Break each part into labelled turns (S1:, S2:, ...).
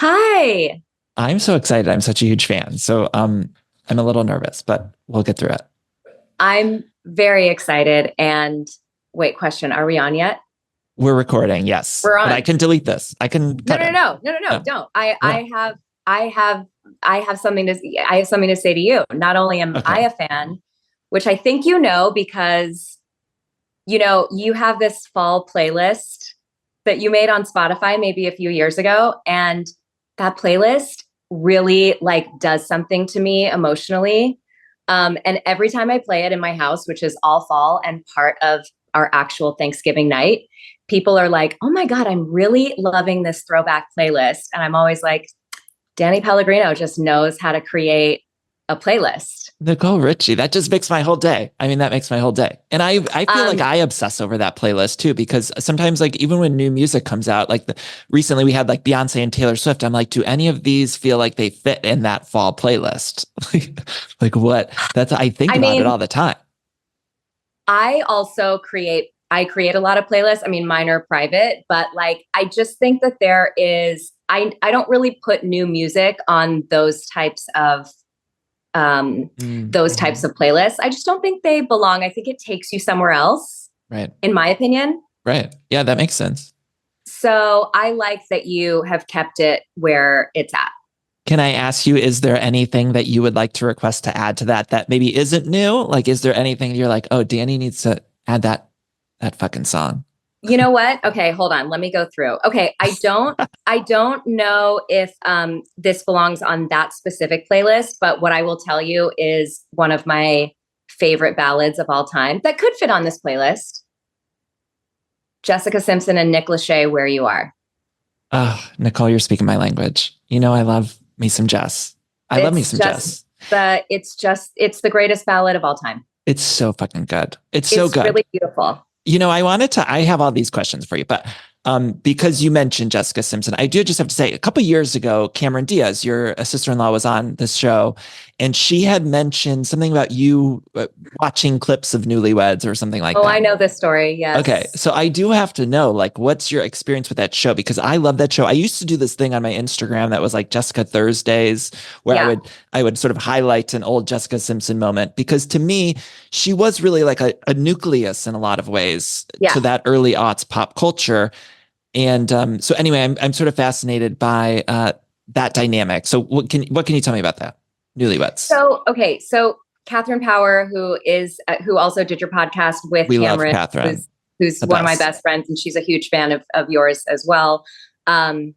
S1: Hi.
S2: I'm so excited. I'm such a huge fan. I'm a little nervous, but we'll get through it.
S1: I'm very excited. And wait, question. Are we on yet?
S2: We're recording, yes.
S1: We're
S2: But I
S1: on.
S2: can delete this. I can
S1: No,
S2: cut
S1: no,
S2: it.
S1: no, no, no, no,
S2: No,
S1: don't.
S2: no.
S1: I have, I have something to say to you. Not only am I
S2: Okay.
S1: a fan, which I think because, you have this fall playlist that you made on Spotify maybe a few years ago. And that playlist really like does something to me emotionally. And every time I play it in my house, which is all fall and part of our actual Thanksgiving night, people are like, oh my God, I'm really loving this throwback playlist. And I'm always like, Danny Pellegrino just knows how to create a playlist.
S2: Nicole Richie, that just makes my whole day. I mean, that makes my whole day. And I feel like
S1: Um,
S2: I obsess over that playlist too, because sometimes like even when new music comes out, recently we had like Beyonce and Taylor Swift. I'm like, do any of these feel like they fit in that fall playlist? Like what? I think
S1: I
S2: about it
S1: mean,
S2: all the time.
S1: I create a lot of playlists. I mean, mine are private, but like I just think that I don't really put new music on those types
S2: Mm-hmm.
S1: of playlists. I just don't think they belong. I think it takes you somewhere else,
S2: Right.
S1: in my opinion.
S2: Right. Yeah, that makes sense.
S1: So I like that you have kept it where it's at.
S2: Can I ask you, is there anything that you would like to request to add to that maybe isn't new? Like, is there anything you're like, oh, Danny needs to add that fucking song?
S1: You know what? Okay, hold on. Let me go through. Okay, I don't know if this belongs on that specific playlist, but what I will tell you is one of my favorite ballads of all time that could fit on this playlist. Jessica Simpson and Nick Lachey, Where You Are.
S2: Oh, Nicole, you're speaking my language. You know, I love me some Jess. I love me
S1: It's
S2: some
S1: just
S2: Jess.
S1: it's the greatest ballad of all time.
S2: It's so fucking good. It's so
S1: It's
S2: good.
S1: really beautiful.
S2: I have all these questions for you, but because you mentioned Jessica Simpson, I do just have to say a couple years ago, Cameron Diaz, your sister-in-law, was on this show, and she had mentioned something about you watching clips of Newlyweds or something like
S1: Oh, I
S2: that.
S1: know this story.
S2: Okay,
S1: Yes.
S2: so I do have to know, like, what's your experience with that show? Because I love that show. I used to do this thing on my Instagram that was like Jessica Thursdays, where
S1: Yeah.
S2: I would sort of highlight an old Jessica Simpson moment. Because to me, she was really like a nucleus in a lot of ways
S1: Yeah.
S2: to that early aughts pop culture. And so anyway, I'm sort of fascinated by that dynamic. So what can you tell me about that? Newlyweds.
S1: So Catherine Power, who also did your podcast with
S2: We love
S1: Cameron,
S2: Catherine,
S1: who's
S2: the
S1: one of my
S2: best.
S1: best friends, and she's a huge fan of yours as well. Um,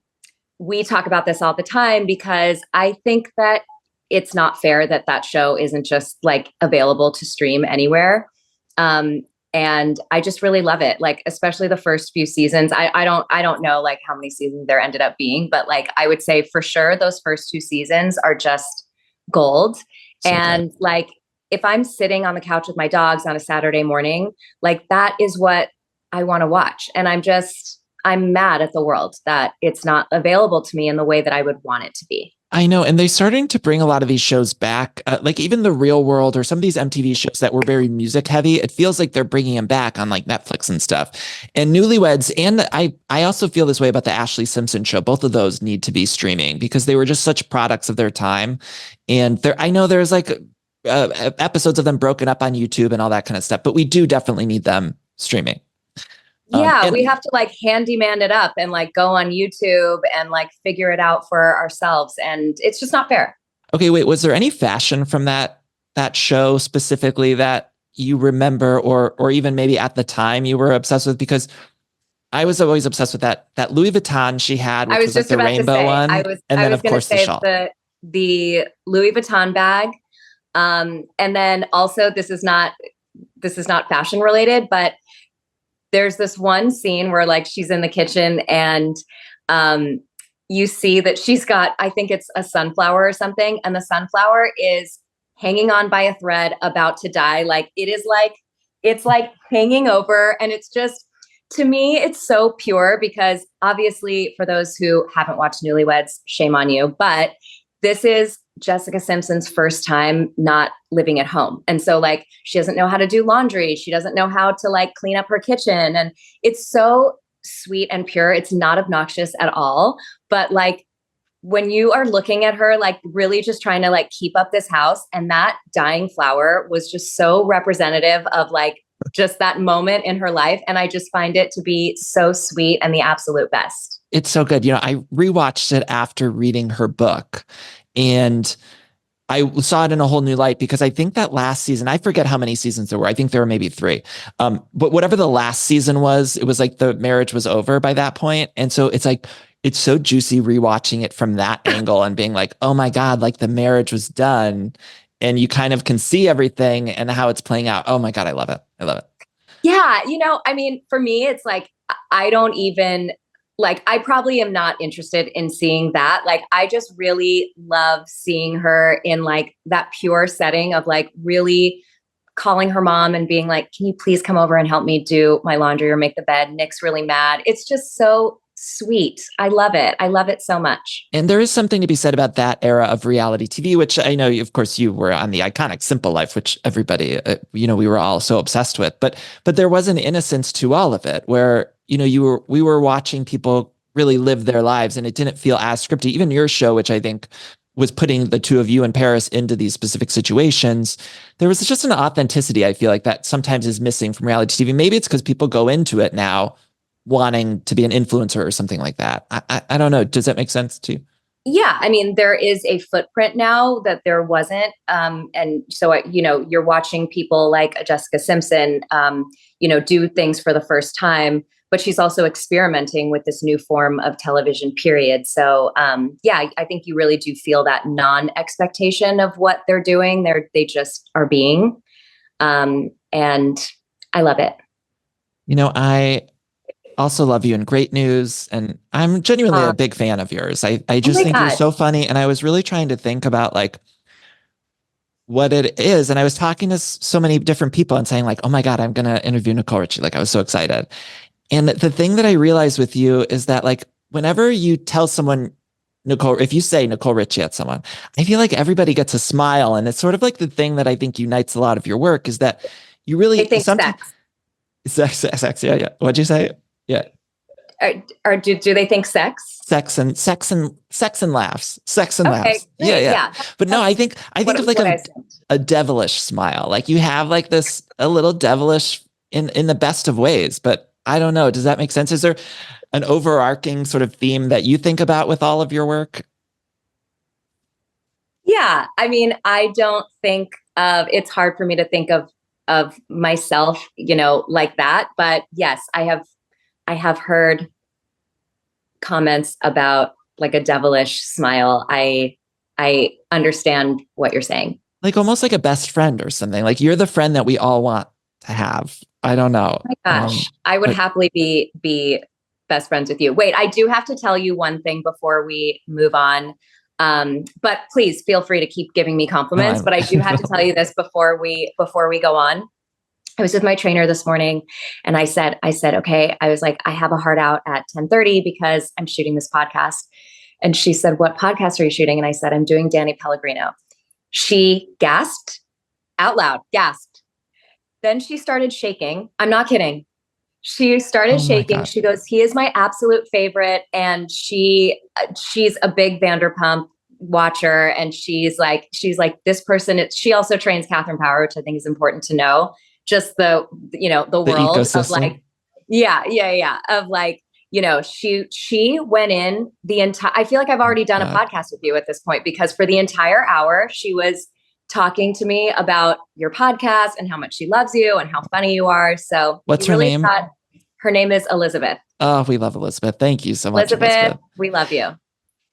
S1: we talk about this all the time because I think that it's not fair that that show isn't just like available to stream anywhere. Um, and I just really love it. Like, especially the first few seasons. I don't know like how many seasons there ended up being, but like I would say for sure those first two seasons are just gold.
S2: So good.
S1: And like if I'm sitting on the couch with my dogs on a Saturday morning, like that is what I want to watch. And I'm mad at the world that it's not available to me in the way that I would want it to be.
S2: I know, and they're starting to bring a lot of these shows back, like even The Real World or some of these MTV shows that were very music heavy. It feels like they're bringing them back on like Netflix and stuff. And Newlyweds, and I also feel this way about the Ashley Simpson show. Both of those need to be streaming because they were just such products of their time. And I know there's like episodes of them broken up on YouTube and all that kind of stuff, but we do definitely need them streaming.
S1: Yeah,
S2: And
S1: we have to like handyman it up and like go on YouTube and like figure it out for ourselves. And it's just not fair.
S2: okay, wait, was there any fashion from that show specifically that you remember, or even maybe at the time you were obsessed with? Because I was always obsessed with that Louis Vuitton she had,
S1: I
S2: which
S1: was
S2: was like
S1: just
S2: the
S1: about to
S2: rainbow
S1: say,
S2: one, and
S1: I
S2: then
S1: was
S2: of
S1: going to
S2: course the
S1: say
S2: shawl.
S1: the Louis Vuitton bag. And then also this is not fashion related, but there's this one scene where like she's in the kitchen and um, you see that she's got, I think it's a sunflower or something, and the sunflower is hanging on by a thread, about to die. Like it's like hanging over, and it's just to me, it's so pure because obviously for those who haven't watched Newlyweds, shame on you, but this is Jessica Simpson's first time not living at home. And so like she doesn't know how to do laundry. She doesn't know how to like clean up her kitchen. And it's so sweet and pure. It's not obnoxious at all. But like when you are looking at her, like really just trying to like keep up this house, and that dying flower was just so representative of like just that moment in her life. And I just find it to be so sweet and the absolute best.
S2: It's so good. I rewatched it after reading her book, and I saw it in a whole new light because I think that last season, I forget how many seasons there were. I think there were maybe 3. But whatever the last season was, it was like the marriage was over by that point. And so it's like, it's so juicy rewatching it from that angle and being like, oh my God, like the marriage was done. And you kind of can see everything and how it's playing out. Oh my God, I love it. I love it.
S1: Yeah. I mean, for me, it's like, I don't even like, I probably am not interested in seeing that. Like, I just really love seeing her in like that pure setting of like really calling her mom and being like, can you please come over and help me do my laundry or make the bed? Nick's really mad. It's just so sweet. I love it. I love it so much.
S2: And there is something to be said about that era of reality TV, which I know, of course, you were on the iconic Simple Life, which everybody, we were all so obsessed with. But there was an innocence to all of it, where we were watching people really live their lives, and it didn't feel as scripted. Even your show, which I think was putting the two of you in Paris into these specific situations, there was just an authenticity, I feel like, that sometimes is missing from reality TV. Maybe it's because people go into it now wanting to be an influencer or something like that. I don't know. Does that make sense to you?
S1: Yeah, I mean, there is a footprint now that there wasn't. And so, you're watching people like Jessica Simpson, do things for the first time, but she's also experimenting with this new form of television, period. So, I think you really do feel that non-expectation of what they're doing. They just are being. And I love it.
S2: I also love you in Great News, and I'm genuinely a big fan of yours. I just think you're so funny, and I was really trying to think about like what it is, and I was talking to so many different people and saying like, oh my God, I'm gonna interview Nicole Richie. Like, I was so excited. And the thing that I realized with you is that like whenever you tell someone if you say Nicole Richie at someone, I feel like everybody gets a smile, and it's sort of like the thing that I think unites a lot of your work is that you really
S1: I think
S2: sex. Yeah. What'd you say? Yeah.
S1: Or do they think sex?
S2: Sex and laughs. Sex and laughs.
S1: Great.
S2: Yeah. But no, I think of like a devilish smile. Like you have like a little devilish in the best of ways. But I don't know. Does that make sense? Is there an overarching sort of theme that you think about with all of your work?
S1: Yeah. I mean, I don't think it's hard for me to think of myself, like that. But yes, I have heard comments about like a devilish smile. I understand what you're saying.
S2: Like almost like a best friend or something. Like you're the friend that we all want to have. I don't know.
S1: Oh my gosh, I would happily be best friends with you. Wait, I do have to tell you one thing before we move on. But please feel free to keep giving me compliments. But I do have to tell you this before we go on. I was with my trainer this morning, and I said, okay, I was like, I have a hard out at 10:30 because I'm shooting this podcast. And she said, what podcast are you shooting? And I said, I'm doing Danny Pellegrino. She gasped out loud, gasped. Then she started shaking. I'm not kidding. She started shaking. She goes, he is my absolute favorite. And she's a big Vanderpump watcher. And she's like, this person, she also trains Catherine Power, which I think is important to know. Just the world ecosystem. Of like, yeah. Of like, she went in the entire, I feel like I've already done a podcast with you at this point, because for the entire hour, she was talking to me about your podcast and how much she loves you and how funny you are. So
S2: what's her name?
S1: Her name is Elizabeth.
S2: Oh, we love Elizabeth. Thank you so much,
S1: Elizabeth. We love you.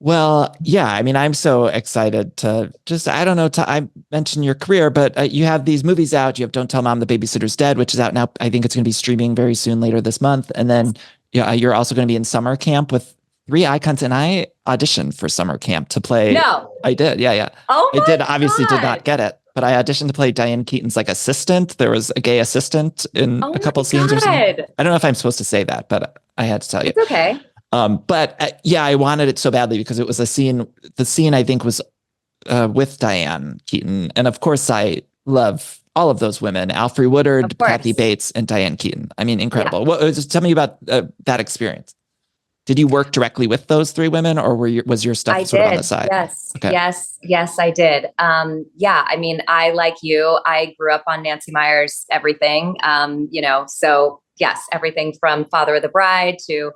S2: Well, yeah, I mean, I'm so excited to just, I don't know, I mentioned your career, but you have these movies out. You have Don't Tell Mom the Babysitter's Dead, which is out now. I think it's going to be streaming very soon later this month. And then you're also going to be in summer camp with 3 icons. And I auditioned for summer camp to play.
S1: No.
S2: I did. Yeah.
S1: Oh,
S2: I did. Obviously did not get it, but I auditioned to play Diane Keaton's like assistant. There was a gay assistant in a couple scenes or something. I don't know if I'm supposed to say that, but I had to tell you.
S1: It's okay.
S2: But I wanted it so badly because it was the scene I think was with Diane Keaton. And of course I love all of those women, Alfre Woodard, Kathy Bates, and Diane Keaton. I mean, incredible. Yeah. Tell me about that experience. Did you work directly with those three women, or was your stuff sort of on the side?
S1: Yes.
S2: Okay.
S1: Yes, I did. Yeah. I mean, I, like you, I grew up on Nancy Meyers, everything, so yes, everything from Father of the Bride to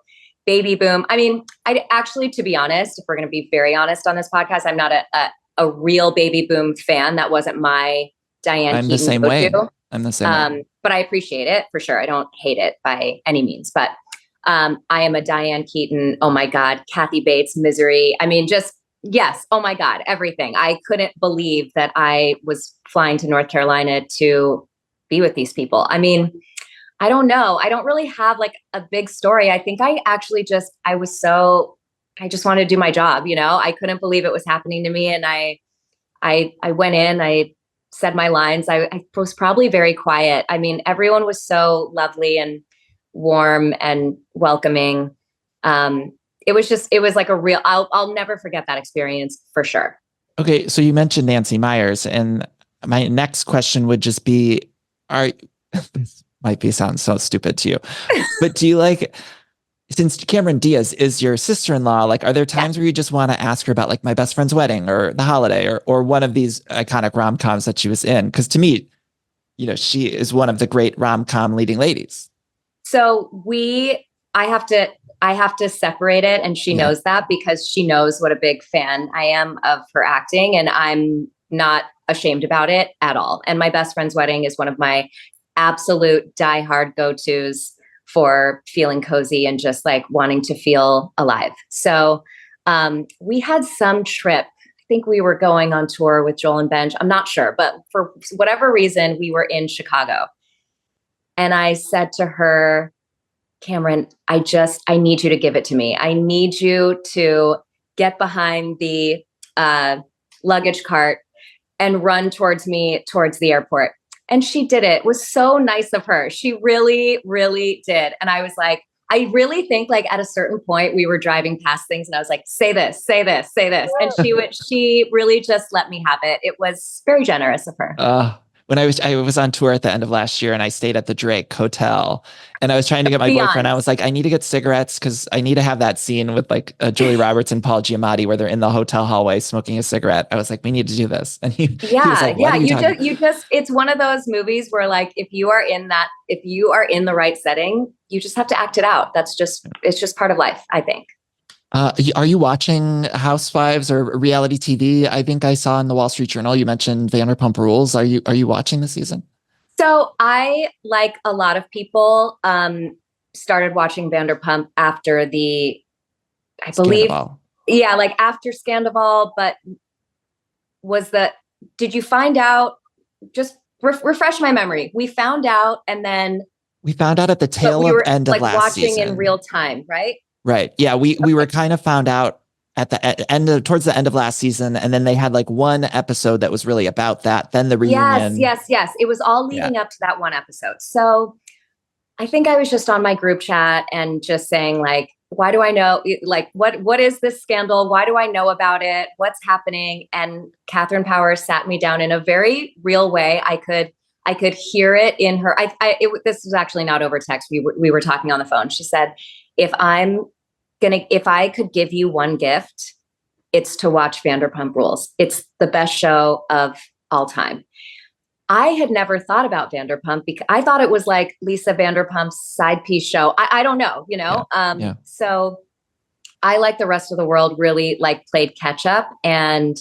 S1: Baby Boom. I mean, I actually, to be honest, if we're going to be very honest on this podcast, I'm not a real Baby Boom fan. That wasn't my Diane
S2: I'm
S1: Keaton
S2: the same way. I'm the same way.
S1: But I appreciate it for sure. I don't hate it by any means, but I am a Diane Keaton. Oh my God. Kathy Bates, Misery. I mean, just, yes. Oh my God. Everything. I couldn't believe that I was flying to North Carolina to be with these people. I mean, I don't know. I don't really have like a big story. I think I actually I just wanted to do my job. I couldn't believe it was happening to me. And I went in, I said my lines. I was probably very quiet. I mean, everyone was so lovely and warm and welcoming. It was like a real, I'll never forget that experience for sure.
S2: Okay. So you mentioned Nancy Meyers, and my next question would just be, this might sound so stupid to you, but do you since Cameron Diaz is your sister-in-law, are there times where you just want to ask her about My Best Friend's Wedding or The Holiday or one of these iconic rom-coms that she was in? Because to me, she is one of the great rom-com leading ladies.
S1: So I have to separate it. And she knows that, because she knows what a big fan I am of her acting, and I'm not ashamed about it at all. And My Best Friend's Wedding is one of my absolute diehard go-tos for feeling cozy and just wanting to feel alive. So we had some trip. I think we were going on tour with Joel and Benj. I'm not sure, but for whatever reason, we were in Chicago. And I said to her, Cameron, I need you to give it to me. I need you to get behind the luggage cart and run towards the airport. And she did it. It was so nice of her. She really, really did. And I was like, I really think at a certain point we were driving past things and I was like, say this, say this, say this. And she really just let me have it. It was very generous of her.
S2: When I was on tour at the end of last year, and I stayed at the Drake Hotel, and I was trying to get my boyfriend. I was like, I need to get cigarettes because I need to have that scene with Julie Roberts and Paul Giamatti where they're in the hotel hallway smoking a cigarette. I was like, we need to do this. And he was like,
S1: it's one of those movies where if you are in the right setting, you just have to act it out. It's just part of life, I think.
S2: Are you watching Housewives or reality TV? I think I saw in the Wall Street Journal you mentioned Vanderpump Rules. Are you watching this season?
S1: So I, like a lot of people, started watching Vanderpump after the, I believe, after Scandival. But did you find out? Just refresh my memory. We found out, and then
S2: we found out at the tail end of last season.
S1: Watching in real time, right?
S2: Right. Yeah. We were kind of found out towards the end of last season. And then they had one episode that was really about that. Then the reunion.
S1: Yes. It was all leading up to that one episode. So I think I was just on my group chat and just saying why do I know? What is this scandal? Why do I know about it? What's happening? And Catherine Powers sat me down in a very real way. I could hear it in her. This was actually not over text. We were talking on the phone. She said, if I could give you one gift, it's to watch Vanderpump Rules. It's the best show of all time. I had never thought about Vanderpump because I thought it was Lisa Vanderpump's side piece show. I don't know, So I, like the rest of the world, really played catch up, and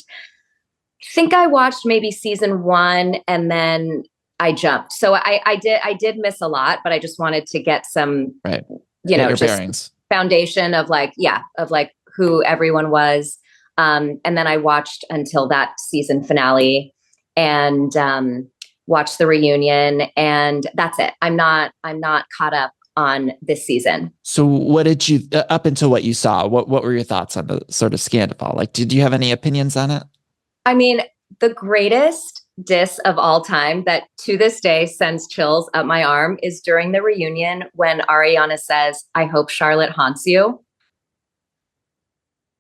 S1: I think I watched maybe season 1 and then I jumped. So I did miss a lot, but I just wanted to get some,
S2: your bearings.
S1: Foundation of who everyone was. And then I watched until that season finale and watched the reunion, and that's it. I'm not caught up on this season.
S2: So what did you, up until what you saw, what were your thoughts on the sort of scandal? Did you have any opinions on it?
S1: I mean, the greatest diss of all time that to this day sends chills up my arm is during the reunion when Ariana says, I hope Charlotte haunts you.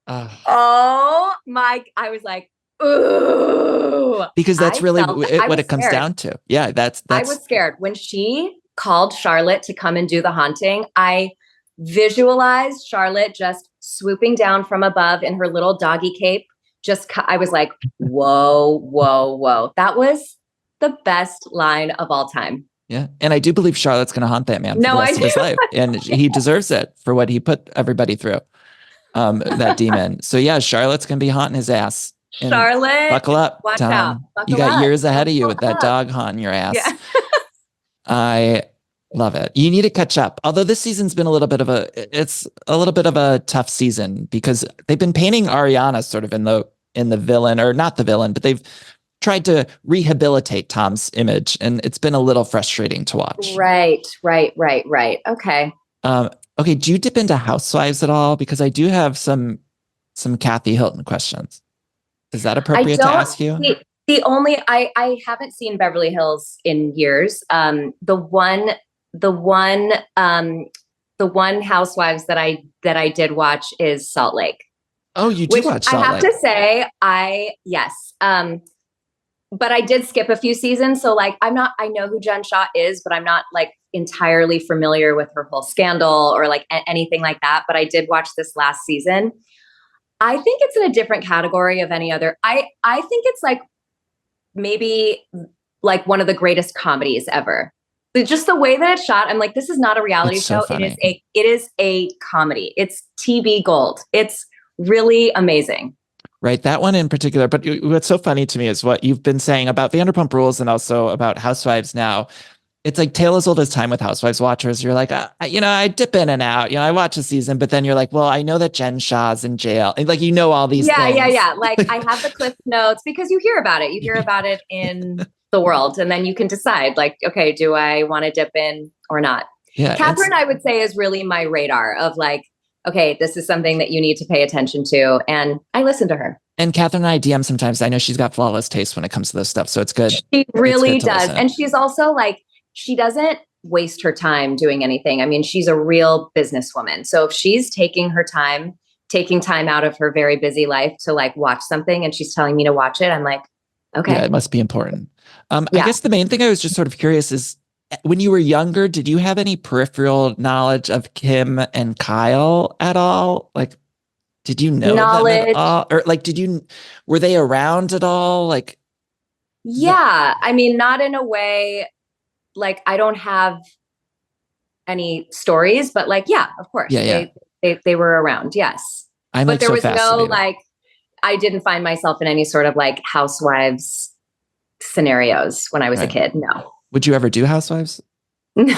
S1: Oh my, I was like, ooh.
S2: Because that's really what it comes down to. Yeah, that's.
S1: I was scared when she called Charlotte to come and do the haunting. I visualize Charlotte just swooping down from above in her little doggy cape. I was like, whoa, whoa, whoa. That was the best line of all time.
S2: Yeah. And I do believe Charlotte's going to haunt that man for the rest of his life. And he deserves it for what he put everybody through, that demon. So yeah, Charlotte's going to be haunting his ass. And
S1: Charlotte,
S2: buckle up,
S1: watch
S2: Tom.
S1: out.
S2: You got years ahead of you with that dog haunting your ass.
S1: Yeah.
S2: I love it. You need to catch up. Although this season's been a little bit of a tough season because they've been painting Ariana sort of in the villain, or not the villain, but they've tried to rehabilitate Tom's image, and it's been a little frustrating to watch.
S1: Right. Okay.
S2: Okay. Do you dip into Housewives at all? Because I do have some Kathy Hilton questions. Is that appropriate to ask you?
S1: I haven't seen Beverly Hills in years. The one Housewives that I did watch is Salt Lake.
S2: Oh, you did watch Salt Lake.
S1: I have to say, yes. But I did skip a few seasons. So like, I know who Jen Shah is, but I'm not like entirely familiar with her whole scandal or like anything like that. But I did watch this last season. I think it's in a different category of any other. I think it's like maybe like one of the greatest comedies ever. Just the way that it's shot, I'm like, this is not a reality show.
S2: So
S1: it is a comedy. It's TV gold. It's really amazing.
S2: Right. That one in particular. But what's so funny to me is what you've been saying about Vanderpump Rules and also about Housewives now. It's like tale as old as time with Housewives watchers. You're like, I dip in and out. I watch a season, but then you're like, well, I know that Jen Shah's in jail. And like, all these things.
S1: Yeah. Like I have the cliff notes because you hear about it. You hear about it in the world. And then you can decide like, okay, do I want to dip in or not?
S2: Yeah.
S1: Catherine, I would say, is really my radar of like, okay, this is something that you need to pay attention to. And I listen to her.
S2: And Catherine and I DM sometimes. I know she's got flawless taste when it comes to this stuff. So it's good.
S1: She really does. And she's also like, she doesn't waste her time doing anything. I mean, she's a real businesswoman. So if she's taking time out of her very busy life to like watch something and she's telling me to watch it, I'm like, okay.
S2: Yeah, it must be important. I guess the main thing I was just sort of curious is when you were younger, did you have any peripheral knowledge of Kim and Kyle at all? Like, did you know them at all? Or like, were they around at all? Like,
S1: yeah, I mean, not in a way, like I don't have any stories, but like, yeah, of course.
S2: Yeah.
S1: They were around. Yes. But there was no, like, I didn't find myself in any sort of like Housewives scenarios when I was a kid. No.
S2: Would you ever do Housewives?
S1: No,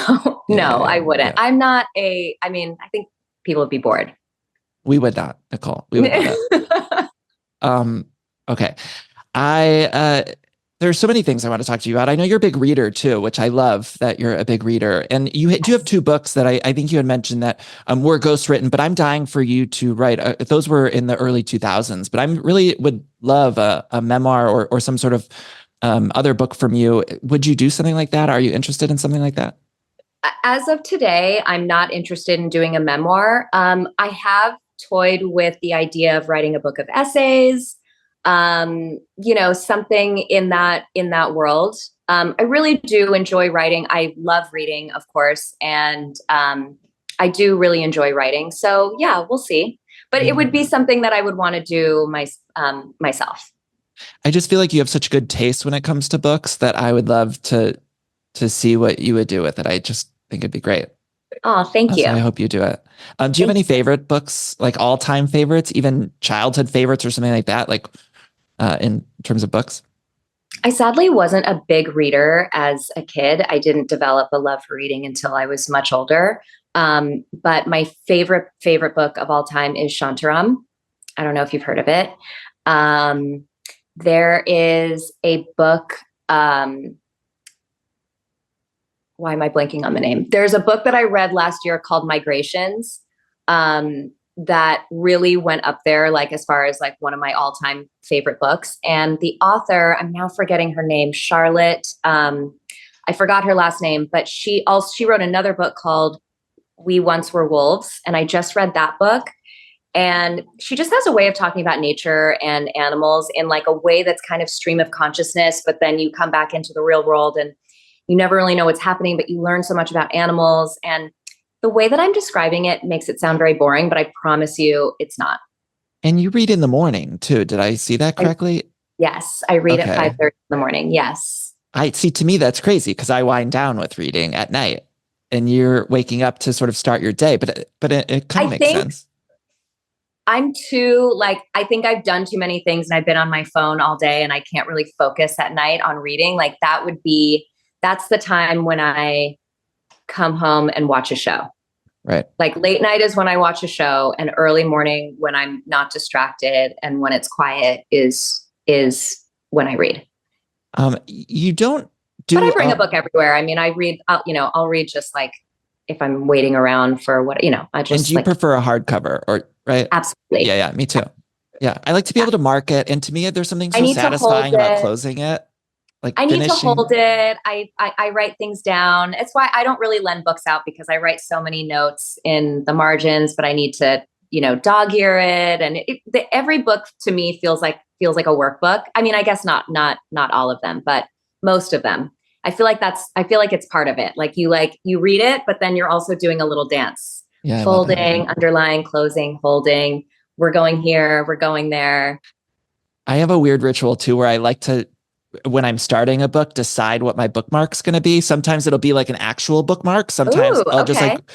S1: I wouldn't. Yeah. I'm not I think people would be bored.
S2: We would not, Nicole. We would not. Okay. There's so many things I want to talk to you about. I know you're a big reader too, which I love that you're a big reader. And you do have two books that I think you had mentioned that were ghostwritten, but I'm dying for you to write. Those were in the early 2000s, but I really would love a memoir or some sort of other book from you. Would you do something like that? Are you interested in something like that?
S1: As of today, I'm not interested in doing a memoir. I have toyed with the idea of writing a book of essays, something in that world. I really do enjoy writing. I love reading, of course. And I do really enjoy writing. So yeah, we'll see. But it would be something that I would want to do myself.
S2: I just feel like you have such good taste when it comes to books that I would love to see what you would do with it. I just think it'd be great.
S1: Oh, thank you.
S2: So I hope you do it. Do you have any favorite books, like all-time favorites, even childhood favorites or something like that, like in terms of books?
S1: I sadly wasn't a big reader as a kid. I didn't develop a love for reading until I was much older. But my favorite book of all time is Shantaram. I don't know if you've heard of it. There is a book. Why am I blanking on the name? There's a book that I read last year called Migrations that really went up there, like as far as like one of my all-time favorite books. And the author, I'm now forgetting her name, Charlotte. I forgot her last name, but she wrote another book called We Once Were Wolves. And I just read that book. And she just has a way of talking about nature and animals in like a way that's kind of stream of consciousness, but then you come back into the real world and you never really know what's happening, but you learn so much about animals. And The way that I'm describing it makes it sound very boring, but I promise you it's not.
S2: And you read in the morning too. Did I see that correctly?
S1: Yes, I read at
S2: Okay.
S1: 5:30 in the morning. Yes.
S2: I see. To me, that's crazy because I wind down with reading at night, and you're waking up to sort of start your day. But it kind
S1: I
S2: of makes
S1: think
S2: sense.
S1: I'm too, like, I think I've done too many things and I've been on my phone all day and I can't really focus at night on reading. Like, that's the time when I come home and watch a show.
S2: Right.
S1: Like, late night is when I watch a show, and early morning when I'm not distracted and when it's quiet is when I read.
S2: You don't
S1: But I
S2: do.
S1: bring a book everywhere. I mean, I'll read just like if I'm waiting around for what, I
S2: And
S1: just
S2: do you
S1: like,
S2: prefer a hardcover or right?
S1: absolutely.
S2: Yeah, me too. Yeah, I like to be able to mark it, and to me, there's something
S1: I
S2: so
S1: need to hold
S2: satisfying about
S1: it.
S2: closing it, like
S1: I need to
S2: finishing.
S1: hold it. I write things down. It's why I don't really lend books out, because I write so many notes in the margins, but I need to, dog ear it. And every book to me feels like a workbook. I mean, I guess not all of them, but most of them. I feel like it's part of it. You read it, but then you're also doing a little dance,
S2: Yeah, I love it.
S1: folding, underlying, closing, holding. We're going here. We're going there.
S2: I have a weird ritual too, where I like to, when I'm starting a book, decide what my bookmark's going to be. Sometimes it'll be like an actual bookmark. Sometimes
S1: Ooh,
S2: I'll just
S1: okay.
S2: like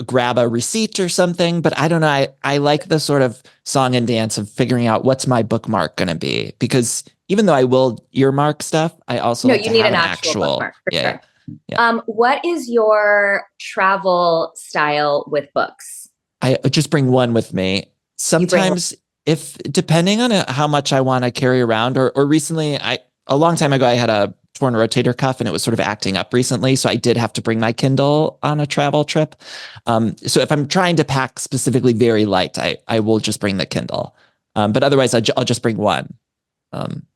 S2: grab a receipt or something. But I don't know. I like the sort of song and dance of figuring out what's my bookmark going to be, because even though I will earmark stuff, I also
S1: No,
S2: like
S1: you
S2: to
S1: need
S2: have
S1: an
S2: an
S1: actual
S2: actual.
S1: bookmark for
S2: Yeah.
S1: sure. What is your travel style with books?
S2: I just bring one with me.
S1: You bring
S2: Sometimes, if depending on how much I want to carry around, or recently, a long time ago, I had a torn rotator cuff and it was sort of acting up recently. So I did have to bring my Kindle on a travel trip. So if I'm trying to pack specifically very light, I will just bring the Kindle. But otherwise, I'll just bring one.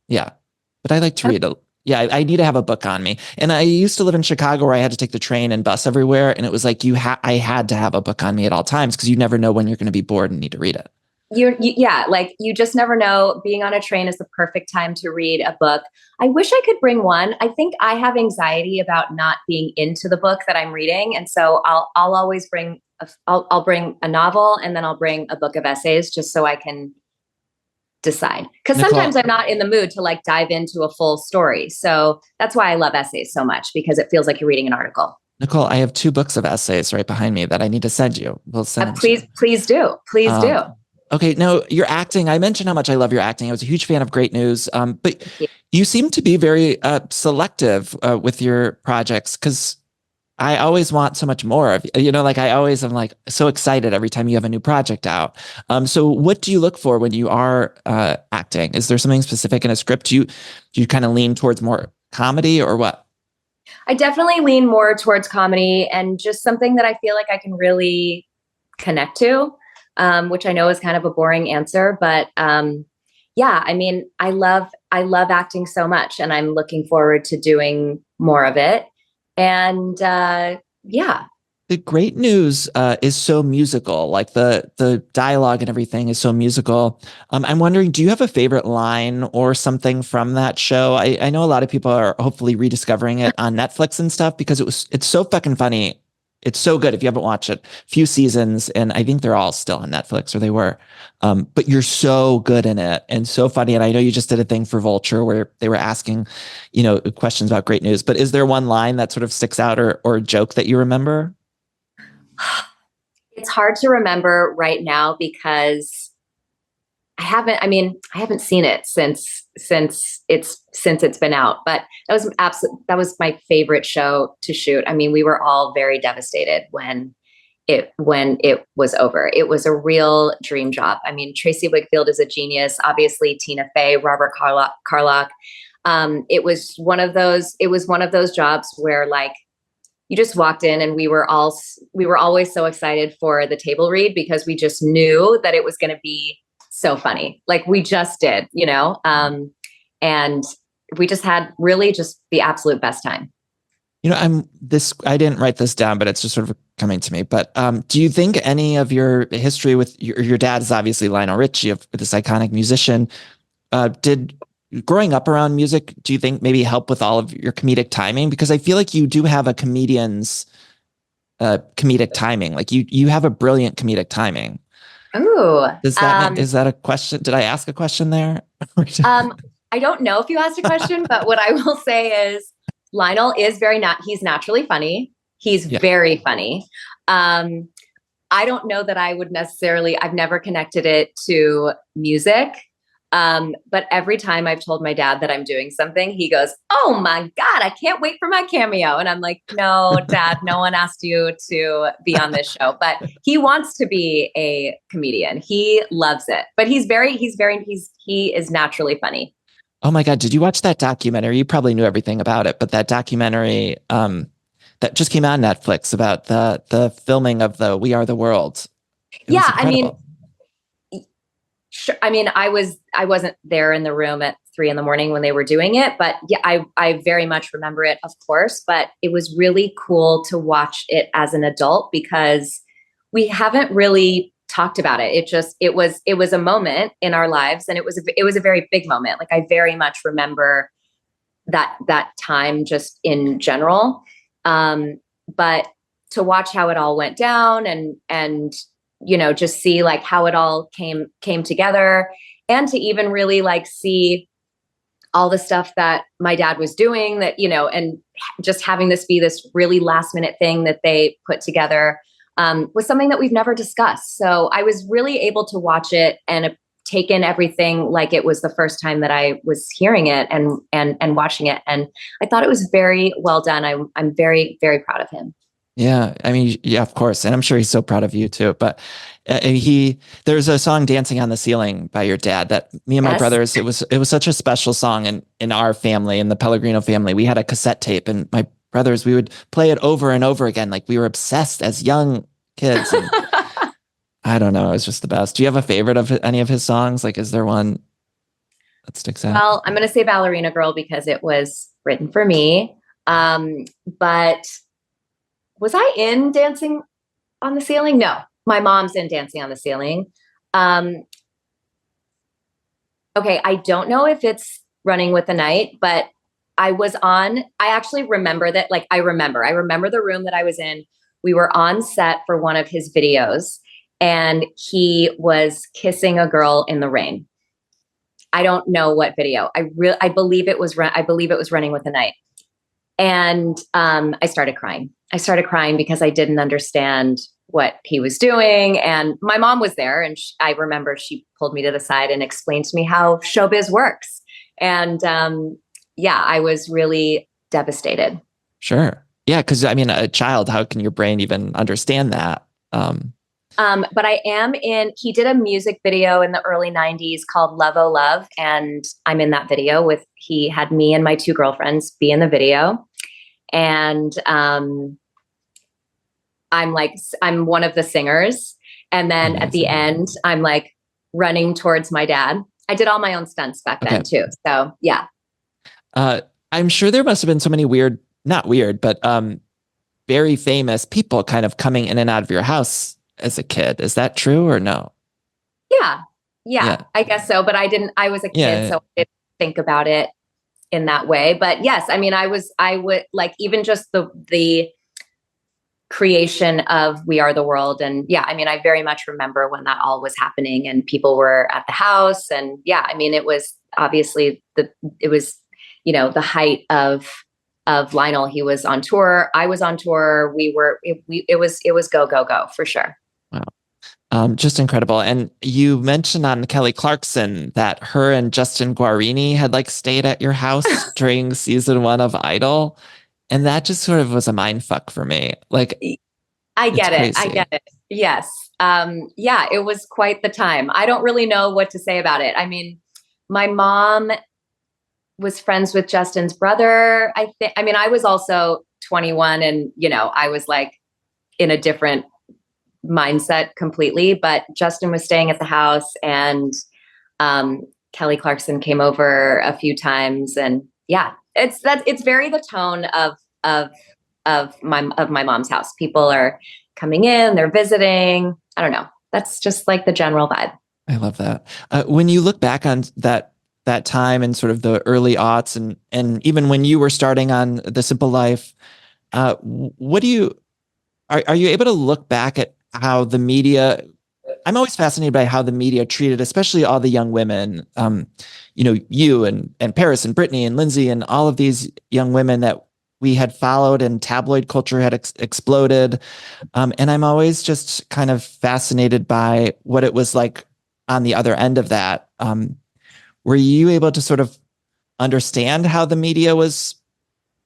S2: Yeah. But I like to read yeah, I need to have a book on me. And I used to live in Chicago where I had to take the train and bus everywhere. And it was like, I had to have a book on me at all times, because you never know when you're going to be bored and need to read it.
S1: Yeah, like, you just never know. Being on a train is the perfect time to read a book. I wish I could bring one. I think I have anxiety about not being into the book that I'm reading, and so I'll always bring I'll bring a novel, and then I'll bring a book of essays, just so I can decide. Because sometimes
S2: Nicole,
S1: I'm not in the mood to like dive into a full story. So that's why I love essays so much, because it feels like you're reading an article.
S2: Nicole, I have 2 books of essays right behind me that I need to send you. We'll send them to you.
S1: Please do. Please do.
S2: Okay, now your acting. I mentioned how much I love your acting. I was a huge fan of Great News, but you seem to be very selective with your projects, because I always want so much more of, like I always am like so excited every time you have a new project out. So what do you look for when you are acting? Is there something specific in a script? Do you kind of lean towards more comedy or what?
S1: I definitely lean more towards comedy, and just something that I feel like I can really connect to, which I know is kind of a boring answer, but yeah, I mean, I love acting so much, and I'm looking forward to doing more of it. And yeah.
S2: The Great News is so musical, like the dialogue and everything is so musical. I'm wondering, do you have a favorite line or something from that show? I know a lot of people are hopefully rediscovering it on Netflix and stuff, because it's so fucking funny. It's so good if you haven't watched it. Few seasons, and I think they're all still on Netflix, or they were. But you're so good in it and so funny. And I know you just did a thing for Vulture where they were asking, questions about Great News. But is there one line that sort of sticks out, or a joke that you remember?
S1: It's hard to remember right now, because I haven't seen it since it's been out, but that was my favorite show to shoot. I mean, we were all very devastated when it was over. It was a real dream job. I mean, Tracy Wickfield is a genius, obviously Tina Fey, Robert Carlock. It was one of those jobs where, like, you just walked in, and we were always so excited for the table read, because we just knew that it was going to be so funny. Like, we just did, and we just had really just the absolute best time.
S2: I didn't write this down, but it's just sort of coming to me. But do you think any of your history with your dad is obviously Lionel Richie, of this iconic musician? Did growing up around music, do you think maybe help with all of your comedic timing? Because I feel like you do have a comedian's comedic timing. Like you have a brilliant comedic timing.
S1: Ooh.
S2: Is that a question? Did I ask a question there?
S1: I don't know if you asked a question, but what I will say is Lionel is he's naturally funny. He's
S2: Yeah.
S1: very funny. I don't know that I would necessarily, I've never connected it to music. But every time I've told my dad that I'm doing something, he goes, "Oh my God, I can't wait for my cameo." And I'm like, "No, Dad, no one asked you to be on this show." But he wants to be a comedian. He loves it. But he is naturally funny.
S2: Oh my God, did you watch that documentary? You probably knew everything about it, but that documentary that just came on Netflix about the filming of the We Are the World.
S1: Yeah, I mean, sure. I mean, I wasn't there in the room at 3 a.m. when they were doing it, but yeah, I very much remember it, of course. But it was really cool to watch it as an adult because we haven't really talked about it. It was a moment in our lives, and it was a very big moment. Like I very much remember that time just in general. But to watch how it all went down and just see like how it all came together, and to even really like see all the stuff that my dad was doing and just having this be this really last minute thing that they put together was something that we've never discussed. So I was really able to watch it and take in everything like it was the first time that I was hearing it and watching it. And I thought it was very well done. I'm very, very proud of him.
S2: Yeah, I mean, yeah, of course, and I'm sure he's so proud of you too. But there's a song "Dancing on the Ceiling" by your dad that me and my brothers. It was such a special song in our family, in the Pellegrino family. We had a cassette tape, and my brothers, we would play it over and over again, like we were obsessed as young kids. And I don't know, it was just the best. Do you have a favorite of any of his songs? Like, is there one that sticks out?
S1: Well, I'm going to say "Ballerina Girl" because it was written for me. But was I in Dancing on the Ceiling? No, my mom's in Dancing on the Ceiling. Okay, I don't know if it's Running with the Night, but I actually remember that. Like, I remember the room that I was in. We were on set for one of his videos, and he was kissing a girl in the rain. I don't know what video. I believe it was Running with the Night. And I started crying. Because I didn't understand what he was doing. And my mom was there, and I remember she pulled me to the side and explained to me how showbiz works. And I was really devastated.
S2: Sure. Yeah, because I mean, a child, how can your brain even understand that?
S1: But he did a music video in the early 90s called Love Oh Love. And I'm in that video he had me and my 2 girlfriends be in the video. And I'm one of the singers. And then Amazing. At the end, I'm like running towards my dad. I did all my own stunts back then too. So yeah.
S2: I'm sure there must have been so many not weird, but very famous people kind of coming in and out of your house as a kid. Is that true or no?
S1: Yeah, I guess so. But I was a kid, so I didn't think about it in that way. But yes, I mean, I would like even just the creation of We Are the World. And yeah, I mean, I very much remember when that all was happening and people were at the house. And yeah, I mean, it was obviously the height of Lionel. He was on tour. I was on tour. It was go for sure.
S2: Wow. Just incredible. And you mentioned on Kelly Clarkson that her and Justin Guarini had like stayed at your house during season 1 of Idol. And that just sort of was a mind fuck for me. Like,
S1: I get it. Yes. It was quite the time. I don't really know what to say about it. I mean, my mom was friends with Justin's brother. I was also 21 and, I was like in a different mindset completely, but Justin was staying at the house and Kelly Clarkson came over a few times. And yeah, it's very the tone of my mom's house. People are coming in, they're visiting. I don't know. That's just like the general vibe.
S2: I love that. When you look back on that time and sort of the early aughts and even when you were starting on The Simple Life, what do you are you able to look back at how the media, I'm always fascinated by how the media treated, especially all the young women, you and Paris and Brittany and Lindsay and all of these young women that we had followed and tabloid culture had exploded. And I'm always just kind of fascinated by what it was like on the other end of that. Were you able to sort of understand how the media was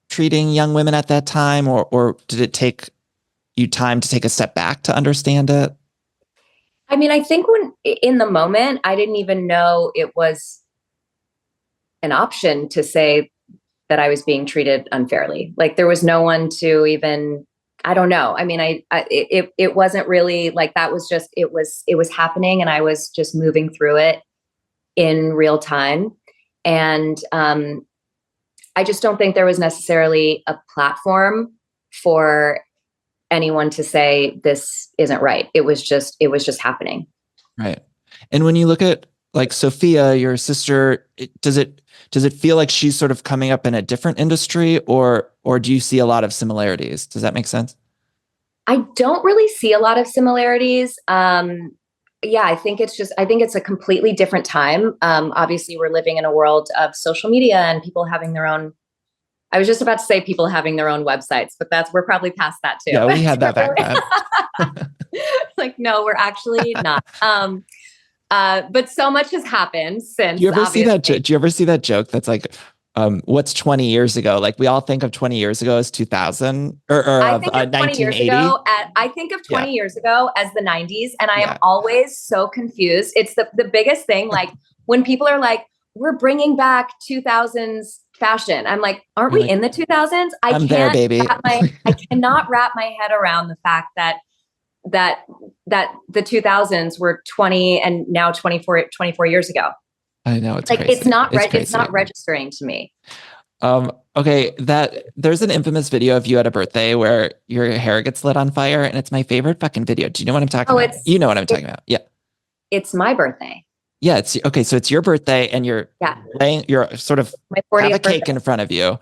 S2: treating young women at that time, or did it take you time to take a step back to understand it?
S1: I mean, I think when in the moment, I didn't even know it was an option to say that I was being treated unfairly. Like there was no one to even, I don't know. I mean, it wasn't really like that was just, it was happening and I was just moving through it in real time. And I just don't think there was necessarily a platform for anyone to say this isn't right. It was just happening.
S2: Right. And when you look at like Sophia, your sister, does it feel like she's sort of coming up in a different industry, or do you see a lot of similarities? Does that make sense?
S1: I don't really see a lot of similarities. Yeah, I think it's a completely different time. Obviously, we're living in a world of social media and people having their own. I was just about to say people having their own websites, but we're probably past that too.
S2: Yeah, we had that back then.
S1: Like, no, we're actually not. But so much has happened since.
S2: Do you ever see that? Do you ever see that joke that's like, what's 20 years ago? Like we all think of 20 years ago as 2000 or
S1: I think of 20 years
S2: 1980.
S1: ago I think of 20 years ago as the 90s, and I am always so confused. It's the biggest thing. Like when people are like, we're bringing back 2000s fashion. I'm like, aren't we in the 2000s?
S2: I'm there, baby.
S1: I cannot wrap my head around the fact that the 2000s were 20 and now 24 years ago.
S2: I know, it's
S1: like
S2: crazy.
S1: It's not registering to me.
S2: Okay, there's an infamous video of you at a birthday where your hair gets lit on fire, and it's my favorite fucking video. Do you know what I'm talking about? You know what I'm talking about. Yeah.
S1: It's my birthday.
S2: Yeah, it's okay. So it's your birthday, and you're sort of
S1: my 40th
S2: have a cake
S1: birthday
S2: in front of you,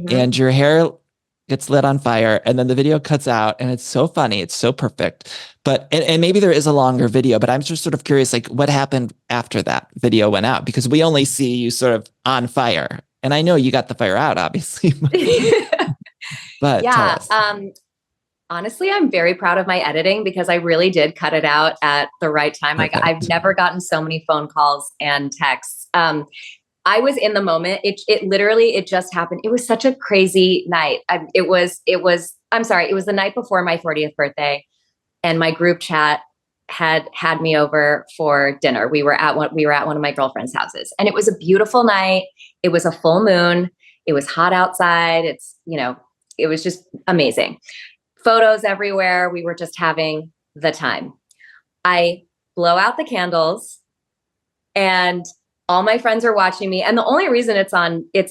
S2: and your hair gets lit on fire, and then the video cuts out, and it's so funny, it's so perfect. But and maybe there is a longer video, but I'm just sort of curious, like what happened after that video went out, because we only see you sort of on fire, and I know you got the fire out, obviously. But
S1: yeah, honestly, I'm very proud of my editing because I really did cut it out at the right time. I've never gotten so many phone calls and texts. I was in the moment. It literally just happened. It was such a crazy night. It was the night before my 40th birthday, and my group chat had me over for dinner. We were at one of my girlfriend's houses, and it was a beautiful night. It was a full moon. It was hot outside. It was just amazing. Photos everywhere. We were just having the time. I blow out the candles, and all my friends are watching me. And the only reason it's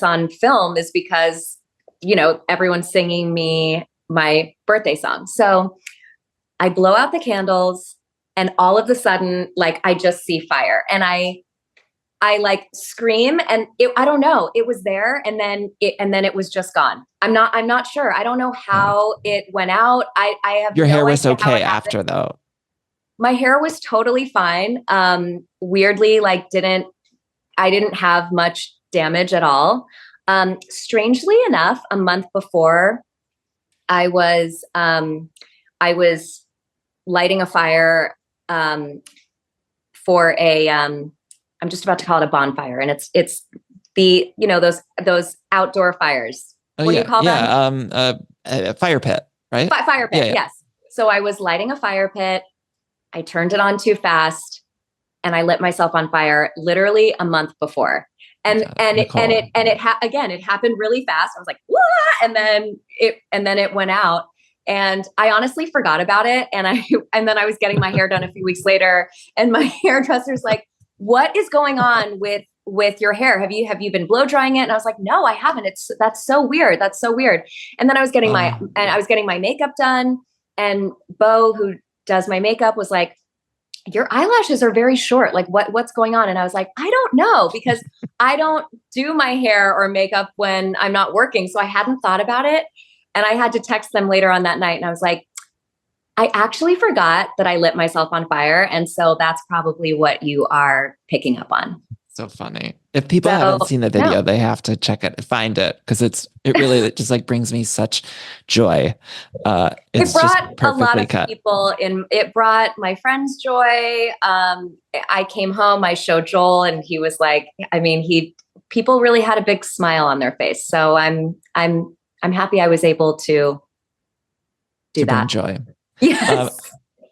S1: on film is because, everyone's singing me my birthday song. So I blow out the candles, and all of a sudden, like I just see fire, and I like scream, and I don't know, it was there. And then it was just gone. I'm not sure. I don't know how it went out. I have
S2: your hair was
S1: okay
S2: after though.
S1: My hair was totally fine. Weirdly, like I didn't have much damage at all. Strangely enough, a month before, I was lighting a fire for a I'm just about to call it a bonfire, and it's the those outdoor fires. What do you call them?
S2: A fire pit, right?
S1: Fire pit, yes. So I was lighting a fire pit. I turned it on too fast, and I lit myself on fire literally a month before. And it happened really fast. I was like, "Wah!" and then it went out. And I honestly forgot about it. And then I was getting my hair done a few weeks later, and my hairdresser's like, "What is going on with your hair? Have you been blow drying it?" And I was like, "No, I haven't. That's so weird. That's so weird." And then I was getting my makeup done, and Bo, who does my makeup, was like, "Your eyelashes are very short. Like what's going on?" And I was like, "I don't know, because I don't do my hair or makeup when I'm not working." So I hadn't thought about it. And I had to text them later on that night, and I was like, I actually forgot that I lit myself on fire. And so that's probably what you are picking up on.
S2: So funny. If people
S1: So,
S2: haven't seen the video,
S1: no.
S2: they have to check it, find it, because it really just like brings me such joy. It's
S1: It brought
S2: just
S1: a lot
S2: perfectly
S1: of
S2: cut.
S1: people in. It brought my friends joy. I came home, I showed Joel, and he was like, I mean, people really had a big smile on their face. So I'm happy I was able to do
S2: Bring
S1: that.
S2: joy.
S1: Yes.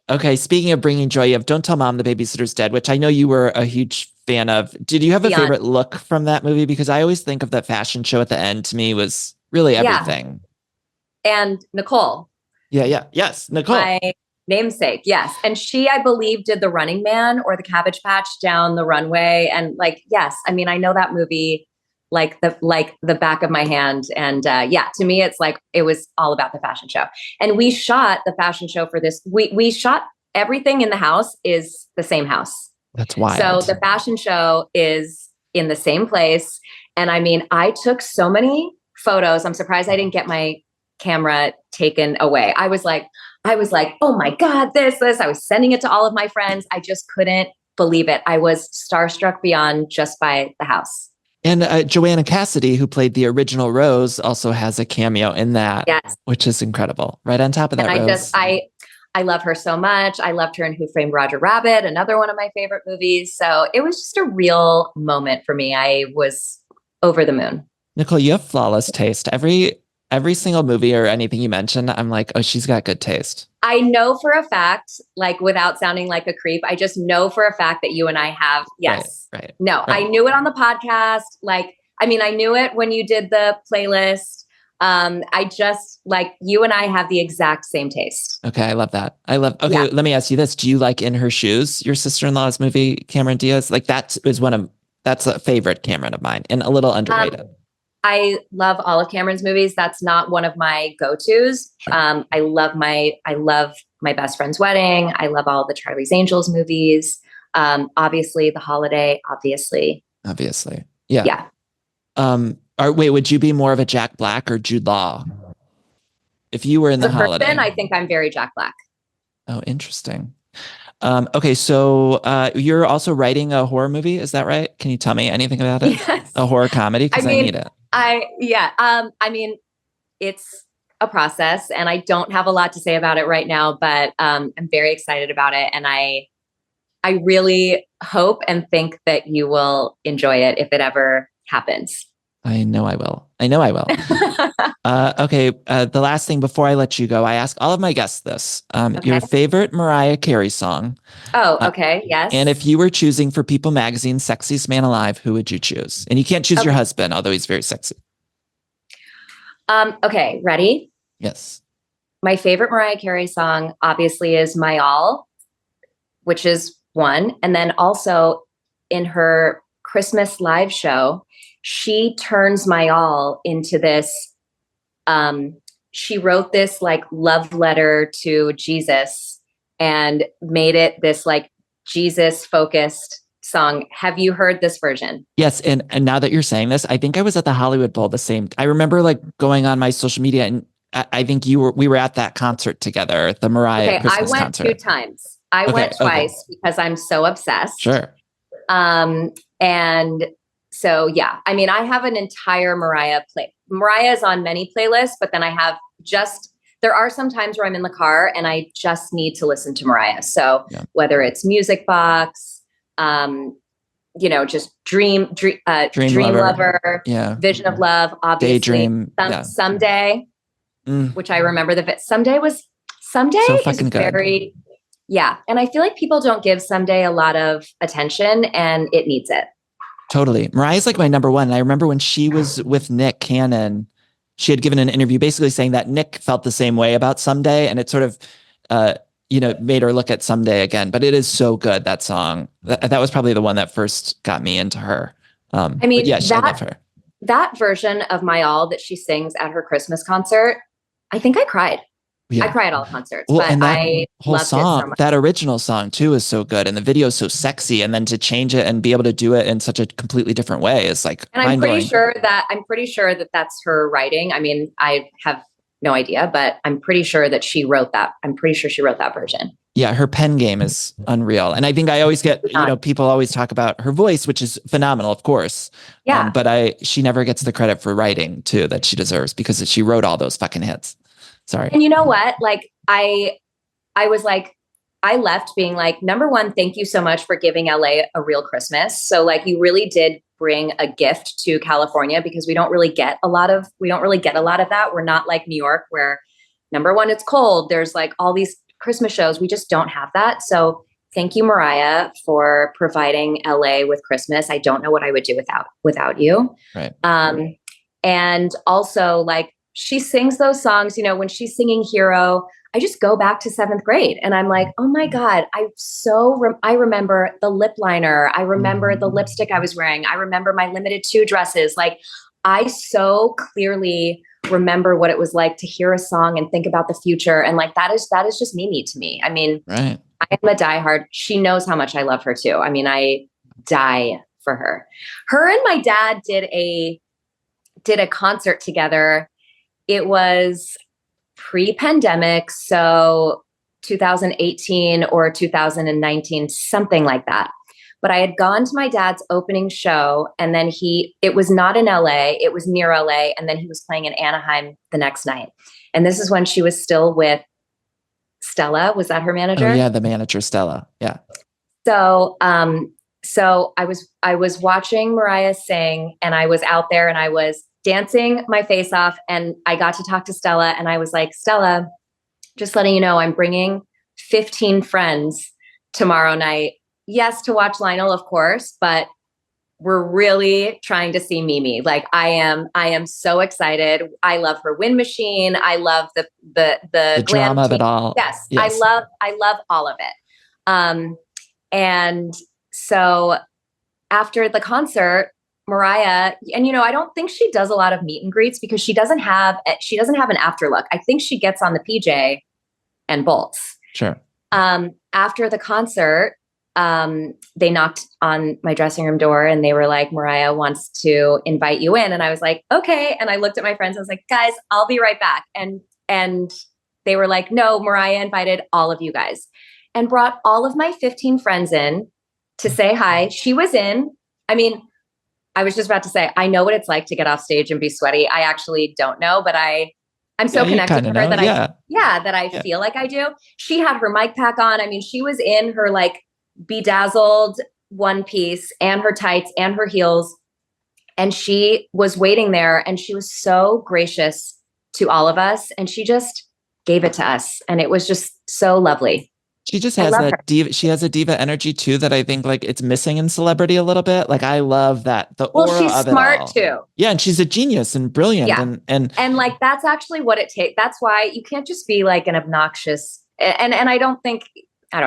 S2: Okay, speaking of bringing joy, you have Don't Tell Mom the Babysitter's Dead, which I know you were a huge fan of. Did you have a
S1: Beyond.
S2: favorite look from that movie? Because I always think of that fashion show at the end, to me was really everything.
S1: And Nicole.
S2: Yes, Nicole.
S1: My namesake, yes. And she, I believe, did the Running Man or the Cabbage Patch down the runway. And like, yes, I mean, I know that movie like the back of my hand. And yeah, to me, it's like it was all about the fashion show. And we shot the fashion show for this. We shot everything in the house is the same house.
S2: That's wild.
S1: So the fashion show is in the same place. And I mean, I took so many photos. I'm surprised I didn't get my camera taken away. I was like, oh my God, this. I was sending it to all of my friends. I just couldn't believe it. I was starstruck beyond just by the house.
S2: And Joanna Cassidy, who played the original Rose, also has a cameo in that,
S1: yes,
S2: which is incredible. Right on top of that,
S1: and
S2: Rose.
S1: I love her so much. I loved her in Who Framed Roger Rabbit, another one of my favorite movies. So it was just a real moment for me. I was over the moon.
S2: Nicole, you have flawless taste. Every single movie or anything you mention, I'm like, oh, she's got good taste.
S1: I know for a fact, like without sounding like a creep, I just know for a fact that you and I have, yes.
S2: Right.
S1: No,
S2: right.
S1: I knew it on the podcast. Like, I mean, I knew it when you did the playlist. I just like you and I have the exact same taste.
S2: Okay, I love that. Okay, let me ask you this. Do you like In Her Shoes, your sister-in-law's movie, Cameron Diaz? Like that's a favorite Cameron of mine and a little underrated.
S1: I love all of Cameron's movies. That's not one of my go-tos.
S2: Sure.
S1: I love My Best Friend's Wedding. I love all the Charlie's Angels movies. Obviously The Holiday, obviously.
S2: Yeah. Wait, would you be more of a Jack Black or Jude Law? If you were in The Holiday.
S1: I think I'm very Jack Black.
S2: Oh, interesting. Okay, so you're also writing a horror movie, is that right? Can you tell me anything about it?
S1: Yes.
S2: A horror comedy? Because I need it.
S1: I mean, it's a process and I don't have a lot to say about it right now, but I'm very excited about it. And I really hope and think that you will enjoy it if it ever happens.
S2: I know I will. Okay. The last thing before I let you go, I ask all of my guests this.
S1: Okay.
S2: Your favorite Mariah Carey song.
S1: Oh, okay. Yes.
S2: And if you were choosing for People Magazine's Sexiest Man Alive, who would you choose? And you can't choose your husband, although he's very sexy.
S1: Okay. Ready?
S2: Yes.
S1: My favorite Mariah Carey song obviously is My All, which is one. And then also in her Christmas live show, she turns My All into this. She wrote this like love letter to Jesus and made it this like Jesus focused song. Have you heard this version?
S2: Yes. And now that you're saying this, I think I was at the Hollywood Bowl I remember like going on my social media and I think we were at that concert together, the Mariah Christmas concert.
S1: I went 2 times. I went twice because I'm so obsessed.
S2: Sure.
S1: And so, yeah, I mean, I have an entire Mariah Mariah is on many playlists, but then I have there are some times where I'm in the car and I just need to listen to Mariah. So whether it's Music Box, just Dream Lover, Vision of Love, obviously,
S2: Daydream,
S1: Someday, which I remember Someday
S2: so fucking
S1: is
S2: good.
S1: very, and I feel like people don't give Someday a lot of attention and it needs it.
S2: Totally. Mariah's like my number one. And I remember when she was with Nick Cannon, she had given an interview basically saying that Nick felt the same way about Someday. And it sort of, made her look at Someday again. But it is so good, that song. That was probably the one that first got me into her. I love her.
S1: That version of My All that she sings at her Christmas concert, I think I cried. I cry at all concerts, but
S2: and that
S1: I
S2: whole
S1: loved
S2: song,
S1: it so much.
S2: that original song too, is so good, and the video is so sexy. And then to change it and be able to do it in such a completely different way is like.
S1: And I'm pretty sure that that's her writing. I mean, I have no idea, but I'm pretty sure that she wrote that. I'm pretty sure she wrote that version.
S2: Yeah, her pen game is unreal. And I think I always get, people always talk about her voice, which is phenomenal, of course.
S1: Yeah.
S2: But she never gets the credit for writing too that she deserves, because she wrote all those fucking hits. Sorry.
S1: And you know what? Like I was like, I left being like, number one, thank you so much for giving LA a real Christmas. So like you really did bring a gift to California, because we don't really get a lot of that. We're not like New York, where number one, it's cold. There's like all these Christmas shows. We just don't have that. So thank you, Mariah, for providing LA with Christmas. I don't know what I would do without you.
S2: Right.
S1: And also like she sings those songs, when she's singing Hero, I just go back to 7th grade and I'm like, oh my God, I remember the lip liner. I remember the lipstick I was wearing. I remember my limited 2 dresses. Like I so clearly remember what it was like to hear a song and think about the future. And like, that is just Mimi to me. I mean,
S2: right.
S1: I am a diehard. She knows how much I love her too. I mean, I die for her. Her and my dad did a concert together. It was pre-pandemic. So 2018 or 2019, something like that. But I had gone to my dad's opening show, and then it was not in LA, it was near LA. And then he was playing in Anaheim the next night. And this is when she was still with Stella. Was that her manager?
S2: Oh, yeah. The manager, Stella. Yeah.
S1: So, so I was watching Mariah sing, and I was out there and I was dancing my face off, and I got to talk to Stella, and I was like, Stella, just letting you know, I'm bringing 15 friends tomorrow night. Yes, to watch Lionel, of course, but we're really trying to see Mimi. Like I am so excited. I love her wind machine. I love the
S2: drama of it all.
S1: Yes. I love all of it. And so after the concert, Mariah, and I don't think she does a lot of meet and greets because she doesn't have an afterlook. I think she gets on the PJ and bolts.
S2: Sure.
S1: After the concert, they knocked on my dressing room door and they were like, Mariah wants to invite you in. And I was like, okay. And I looked at my friends. I was like, guys, I'll be right back. And they were like, no, Mariah invited all of you guys and brought all of my 15 friends in to say hi. She was in. I mean, I was just about to say, I know what it's like to get off stage and be sweaty. I actually don't know, but I'm so connected to her that I feel like I do. She had her mic pack on. I mean, she was in her like bedazzled one piece and her tights and her heels. And she was waiting there, and she was so gracious to all of us. And she just gave it to us. And it was just so lovely.
S2: She just has that diva. She has a diva energy too that I think like it's missing in celebrity a little bit. Like I love that. The aura
S1: she's
S2: of
S1: smart
S2: it all.
S1: too.
S2: Yeah, and she's a genius and brilliant.
S1: Yeah. And like that's actually what it takes. That's why you can't just be like an obnoxious. And I don't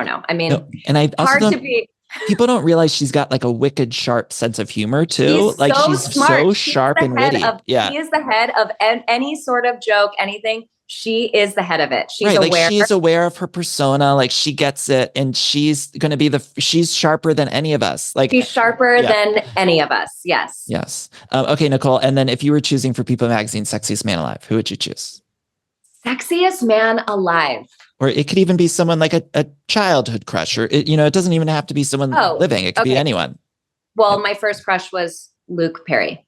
S1: know. I mean,
S2: and I also
S1: hard to be.
S2: People don't realize she's got like a wicked sharp sense of humor too. She's
S1: smart.
S2: So sharp and witty.
S1: She is the head of any sort of joke, anything. She is the head of it. She's aware.
S2: Like she's aware of her persona. Like she gets it, and she's going to be she's sharper than any of us. Like
S1: she's sharper than any of us. Yes.
S2: Yes. Okay, Nicole. And then if you were choosing for People Magazine Sexiest Man Alive, who would you choose?
S1: Sexiest Man Alive.
S2: Or it could even be someone like a childhood crush, or it doesn't even have to be someone living. It could be anyone.
S1: Well, my first crush was Luke Perry.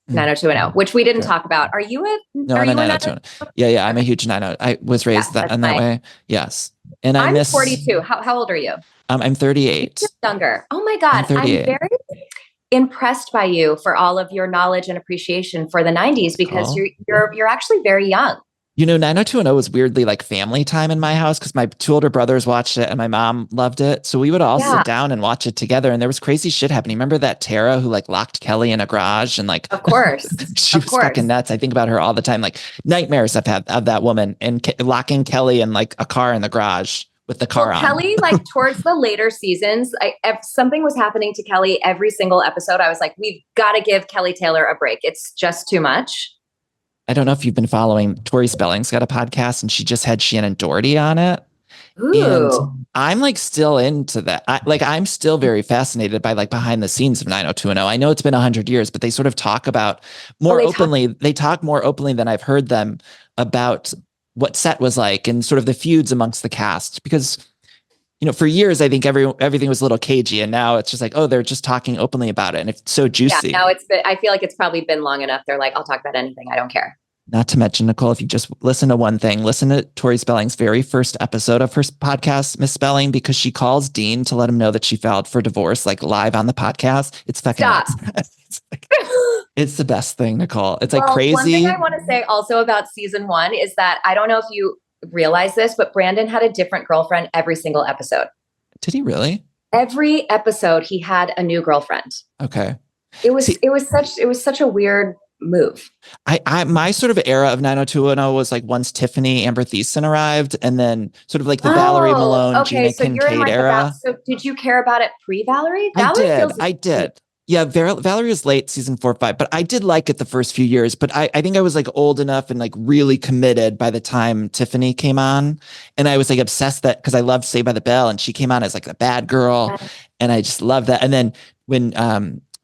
S1: 90210, which we didn't talk about. Are you a
S2: 90210? Yeah. I'm a huge 90. I was raised that way. Yes. And
S1: I'm 42. How old are you?
S2: I'm 38.
S1: Younger. Oh my God. I'm very impressed by you for all of your knowledge and appreciation for the 90s because you're actually very young.
S2: 90210 was weirdly like family time in my house because my 2 older brothers watched it and my mom loved it. So we would all sit down and watch it together. And there was crazy shit happening. Remember that Tara who like locked Kelly in a garage and like,
S1: of course,
S2: she was fucking nuts. I think about her all the time. Like nightmares I've had of that woman and locking Kelly in like a car in the garage with the car on.
S1: Kelly, like towards the later seasons, if something was happening to Kelly every single episode, I was like, we've got to give Kelly Taylor a break. It's just too much.
S2: I don't know if you've been following Tori Spelling's got a podcast and she just had Shannon Doherty on it. And
S1: Ooh.
S2: I'm like still into that. I'm still very fascinated by like behind the scenes of 90210. I know it's been 100 years, but they sort of talk about
S1: Oh,
S2: more
S1: they talk.
S2: openly. They talk more openly than I've heard them about what set was like and sort of the feuds amongst the cast. Because, for years, I think everything was a little cagey. And now it's just like, oh, they're just talking openly about it. And it's so
S1: Yeah,
S2: juicy.
S1: now it's been, I feel like it's probably been long enough. They're like, I'll talk about anything. I don't care.
S2: Not to mention, Nicole, if you just listen to one thing, listen to Tori Spelling's very first episode of her podcast, Misspelling, because she calls Dean to let him know that she filed for divorce, like live on the podcast. It's fucking nuts. It's the best thing, Nicole. It's like crazy.
S1: One thing I want to say also about season 1 is that I don't know if you realize this, but Brandon had a different girlfriend every single episode.
S2: Did he really?
S1: Every episode he had a new girlfriend.
S2: Okay.
S1: It was such a weird move.
S2: My sort of era of 90210 was like once Tiffany Amber Thiessen arrived, and then sort of like the Valerie Malone, Gina Kincaid era.
S1: So did you care about it pre-Valerie?
S2: I did. Yeah, Valerie was late, season 4 or 5, but I did like it the first few years. But I think I was like old enough and like really committed by the time Tiffany came on. And I was like obsessed that because I loved Saved by the Bell, and she came on as like the bad girl. And I just loved that. And then when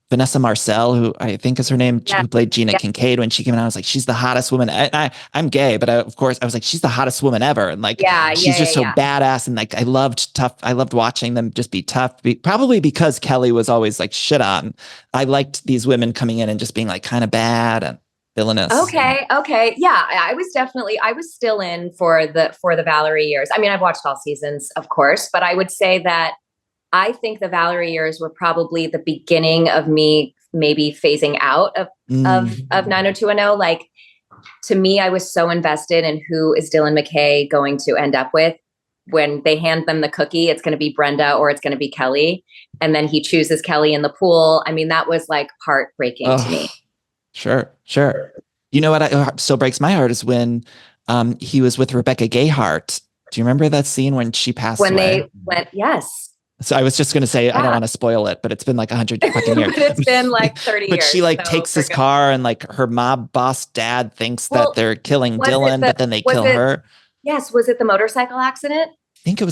S2: Vanessa Marcel, who I think is her name, who played Gina Kincaid, when she came in, I was like, she's the hottest woman. I'm gay, but of course I was like, she's the hottest woman ever. And like, she's just so badass. And like, I loved watching them just be tough, probably because Kelly was always like shit on. I liked these women coming in and just being like kind of bad and villainous.
S1: Okay. Yeah, I was still in for the Valerie years. I mean, I've watched all seasons, of course, but I would say that I think the Valerie years were probably the beginning of me maybe phasing out of 90210. Like, to me, I was so invested in who is Dylan McKay going to end up with. When they hand them the cookie, it's going to be Brenda or it's going to be Kelly. And then he chooses Kelly in the pool. I mean, that was like heartbreaking to me.
S2: Sure. You know what still breaks my heart is when he was with Rebecca Gayheart. Do you remember that scene when she passed away?
S1: They went, yes.
S2: So I was just going to say, I don't want to spoil it, but it's been like 100 fucking years.
S1: But it's been like 30 years.
S2: But she like takes his car, and like her mob boss dad thinks that they're killing Dylan, but then they kill her.
S1: Yes. Was it the motorcycle accident?
S2: I think it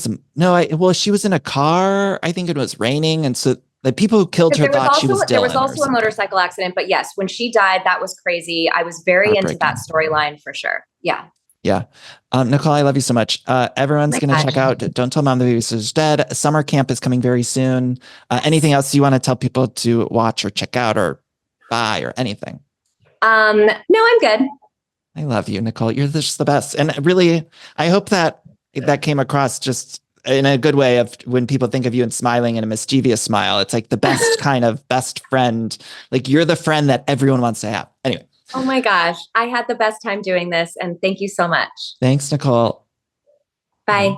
S2: was, she was in a car. I think it was raining. And so the people who killed her thought she was Dylan.
S1: There was also a motorcycle accident, but yes, when she died, that was crazy. I was very into that storyline for sure. Yeah.
S2: Yeah. Nicole, I love you so much. Everyone's going to check out Don't Tell Mom the Babysitter's Dead. Summer camp is coming very soon. Anything else you want to tell people to watch or check out or buy or anything?
S1: No, I'm good.
S2: I love you, Nicole. You're just the best. And really, I hope that came across just in a good way of when people think of you and smiling in a mischievous smile. It's like the best kind of best friend. Like you're the friend that everyone wants to have. Anyway.
S1: Oh my gosh. I had the best time doing this. And thank you so much.
S2: Thanks, Nicole.
S1: Bye.